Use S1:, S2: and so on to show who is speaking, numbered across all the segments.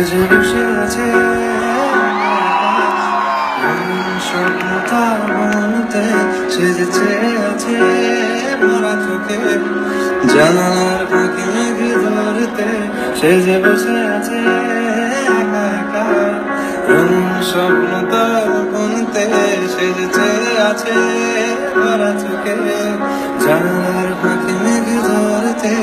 S1: যে বসে আছে স্বপ্ন তার মনতে, সে যে চেয়ে আছে ভরা চোখে জানালার ফাঁকি মেঘে ধরতে, সে যে বসে আছে একা একা স্বপ্ন তার মনতে, সে যে চেয়ে আছে ভরা চোখে জানালার ফাঁকি মেঘে ধরতে,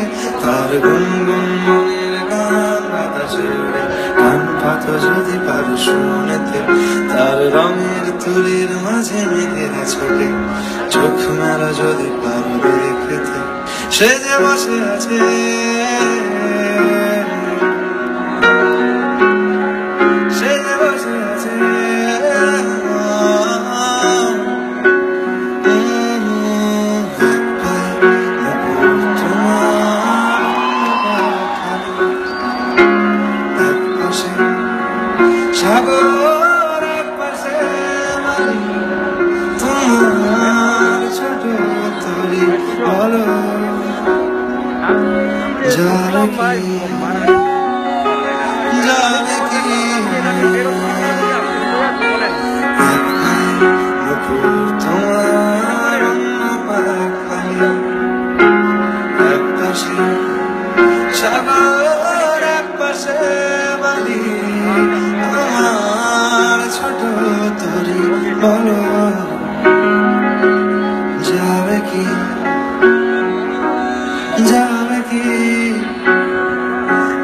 S1: তার গুনগুন মনের গান বাতাসে উড়ে কান পাতো যদি পারো শুনেতে, তার রঙের তুলির মাঝে মেঘের ছোটে চোখ মেলা যদি পারো দেখতে, সে যে বসে আছে সে যে বসে আছে সাগর একপাশে মালি, তোমার ছোট তরি বলো যাবে কি যাবে কি তোমার খালি একপাশে সাগর একপাশে বালি, আমার ছোট তরি বলো যাবে কি যাবে কি,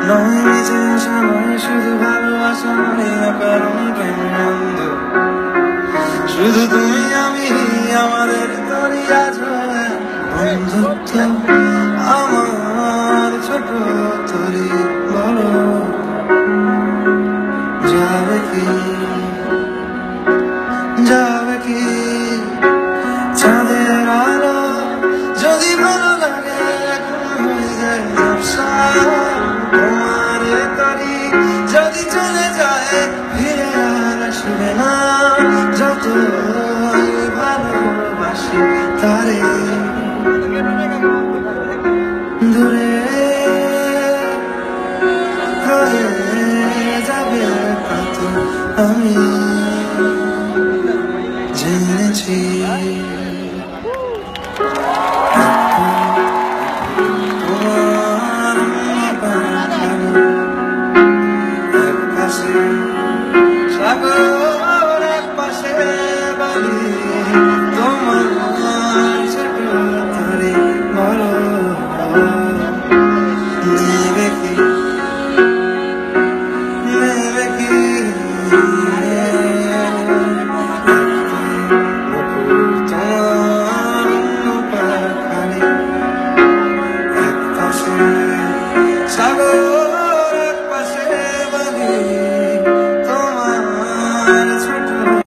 S1: নয় নিজে আসা নয় শুধু ভালোবাসা নয় কারণ প্রেম বন্ধ, শুধু তুমি আমি আমাদের তরি আজ বন্ধুত্ব, আমার ছোট তরি বলো যাবে কি যাবে কি, চাঁদের আলো যদি ভালো লাগে এখন হয়ে যায় ঝাপসা, তোমার তরি যদি চলে যায় ফিরে আর আসবে না, যত ভালোবাসি তারে।